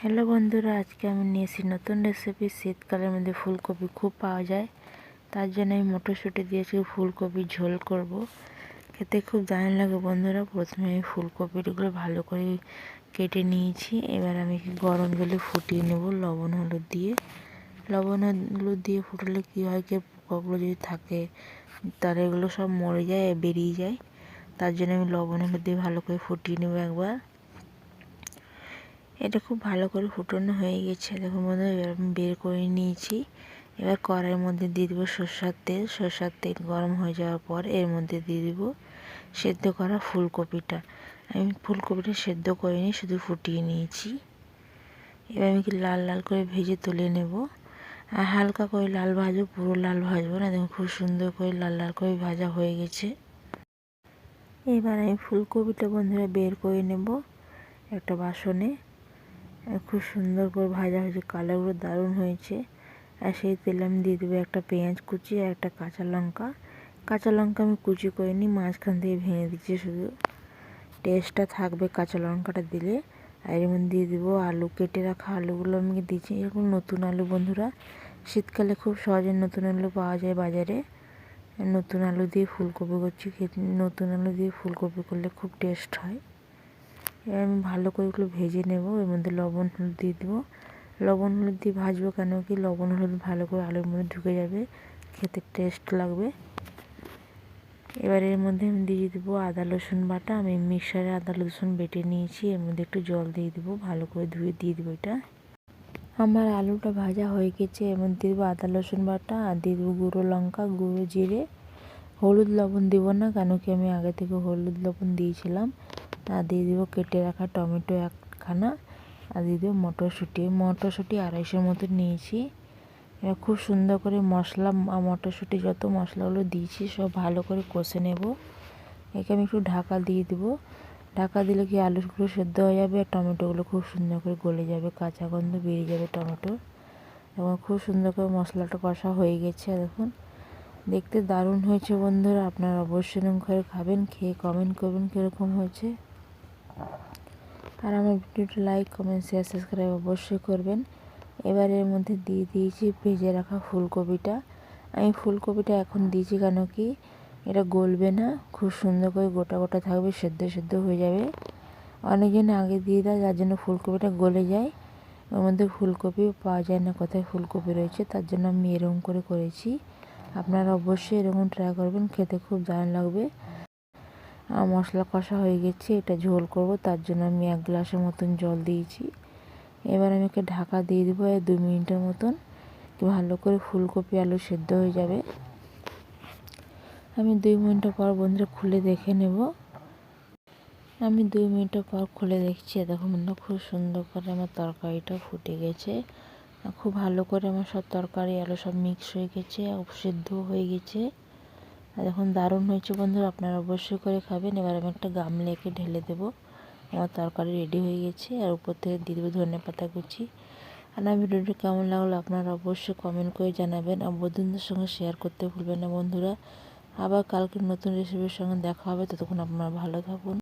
Hello বন্ধুরা, আজকে আমি নিয়েছি নতুন রেসিপি। শীতকালের মধ্যে ফুলকপি খুব পাওয়া যায়, তার জন্য আমি মটরশুঁটি দিয়েছি ফুলকপির ঝোল করব। খেতে খুব দারুণ লাগে বন্ধুরা। প্রথমে আমি ফুলকপিগুলো ভালো করে কেটে নিয়েছি। এবার আমি গরম জলে ফুটিয়ে নেব লবণ হলুদ দিয়ে। লবণ হলুদ দিয়ে ফুটলে কী হয়, কি পোকাগুলো যদি থাকে তাহলে এগুলো সব মরে যায়, বেরিয়ে যায়। তার জন্য আমি লবণ হলুদ দিয়ে ভালো করে ফুটিয়ে নেব একবার। এটা খুব ভালো করে ফুটানো হয়ে গেছে, দেখুন বন্ধুরা। এবার আমি বের করে নিয়েছি। এবার কড়াইয়ের মধ্যে দিয়ে দেবো সরষের তেল। সরষের তেল গরম হয়ে যাওয়ার পর এর মধ্যে দিয়ে দেবো সেদ্ধ করা ফুলকপিটা। আমি ফুলকপিটা সেদ্ধ করিনি, শুধু ফুটিয়ে নিয়েছি। এবার আমি লাল লাল করে ভেজে তুলে নেব। আর হালকা করে লাল ভাজবো, পুরো লাল ভাজবো না। দেখুন খুব সুন্দর করে লাল লাল করে ভাজা হয়ে গেছে। এবার আমি ফুলকপিটা বন্ধুরা বের করে নেব একটা বাসনে। খুব সুন্দর করে ভাজা হয়েছে, কালারগুলো দারুণ হয়েছে। আর সেই তেলে আমি দিয়ে দেবো একটা পেঁয়াজ কুচি আর একটা কাঁচা লঙ্কা। কাঁচা লঙ্কা আমি কুচি করিনি, মাঝখান দিয়ে ভেঙে দিচ্ছি, শুধু টেস্টটা থাকবে কাঁচা লঙ্কাটা দিলে। আর এর মধ্যে দিয়ে দেবো আলু, কেটে রাখা আলুগুলো আমি দিচ্ছি। এরকম নতুন আলু বন্ধুরা, শীতকালে খুব সহজে নতুন আলু পাওয়া যায় বাজারে। নতুন আলু দিয়ে ফুলকপি করছি, নতুন আলু দিয়ে ফুলকপি করলে খুব টেস্ট হয়। এবার আমি ভালো করে এগুলো ভেজে নেব। এর মধ্যে লবণ হলুদ দিয়ে দেবো। লবণ হলুদ দিয়ে ভাজবো কেন কি, লবণ হলুদ ভালো করে আলুর মধ্যে ঢুকে যাবে, খেতে টেস্ট লাগবে। এবার এর মধ্যে আমি দিয়ে দেবো আদা রসুন বাটা। আমি মিক্সারে আদা রসুন বেটে নিয়েছি। এর মধ্যে একটু জল দিয়ে দেবো, ভালো করে ধুয়ে দিয়ে দেবো এটা। আমার আলুটা ভাজা হয়ে গেছে। এর মধ্যে দিয়ে দেবো আদা রসুন বাটা আর দিয়ে দেবো গুঁড়ো লঙ্কা, গুঁড়ো জিরে। হলুদ লবণ দেবো না, কেন কি আমি আগে থেকে হলুদ লবণ দিয়েছিলাম। আর দিয়ে দেবো কেটে রাখা টমেটো একখানা। আর দিয়ে দেবো মটরশুঁটি। মটরশুঁটি 250 মতো নিয়েছি। এবার খুব সুন্দর করে মশলা মটরশুঁটি যত মশলাগুলো দিয়েছি সব ভালো করে কষে নেব। একে আমি একটু ঢাকা দিয়ে দেবো। ঢাকা দিলে কি আলুগুলো সেদ্ধ হয়ে যাবে আর টমেটোগুলো খুব সুন্দর করে গলে যাবে, কাঁচা গন্ধ বেরিয়ে যাবে টমেটোর। এবং খুব সুন্দর করে মশলাটা কষা হয়ে গেছে। দেখুন দেখতে দারুণ হয়েছে বন্ধুরা। আপনারা অবশ্যই এরকম করে খাবেন, খেয়ে কমেন্ট করবেন কীরকম হয়েছে। আর আমার ভিডিওটি লাইক কমেন্ট শেয়ার সাবস্ক্রাইব অবশ্যই করবেন। এবার এর মধ্যে দিয়ে দিয়েছি ভেজে রাখা ফুলকপিটা। আমি ফুলকপিটা এখন দিয়েছি কেন কি এটা গলবে না, খুব সুন্দর করে গোটা গোটা থাকবে, সেদ্ধ সেদ্ধ হয়ে যাবে। অনেকজন আগে দিয়ে দেয়, যার জন্য ফুলকপিটা গলে যায়। ওর মধ্যে ফুলকপি পাওয়া যায় না, কোথায় ফুলকপি রয়েছে, তার জন্য আমি এরকম করে করেছি। আপনারা অবশ্যই এরকম ট্রাই করবেন, খেতে খুব দারুণ লাগবে। মশলা কষা হয়ে গেছে, এটা ঝোল করব, তার জন্য আমি 1 গ্লাসের মতন জল দিয়েছি। এবার আমি একে ঢাকা দিয়ে দেবো 2 মিনিটের মতন। ভালো করে ফুলকপি আলু সেদ্ধ হয়ে যাবে। আমি 2 মিনিট পর বন্ধুরা খুলে দেখে নেব। আমি 2 মিনিট পর খুলে দেখছি, দেখো বন্ধুরা খুব সুন্দর করে আমার তরকারিটা ফুটে গেছে। খুব ভালো করে আমার সব তরকারি আলু সব মিক্স হয়ে গেছে, সেদ্ধ হয়ে গেছে। আর এখন দারুণ হয়েছে বন্ধুরা, আপনারা অবশ্যই করে খাবেন। এবার আমি একটা গামলাকে ঢেলে দেবো। আমার তরকারি রেডি হয়ে গেছে। আর উপর থেকে দিয়ে দেবো ধনেপাতা কুচি। আর আমার ভিডিওটি কেমন লাগলো আপনারা অবশ্যই কমেন্ট করে জানাবেন। আর বন্ধুদের সঙ্গে শেয়ার করতে ভুলবেন না বন্ধুরা। আবার কালকে নতুন রেসিপির সঙ্গে দেখা হবে, ততক্ষণ আপনারা ভালো থাকুন।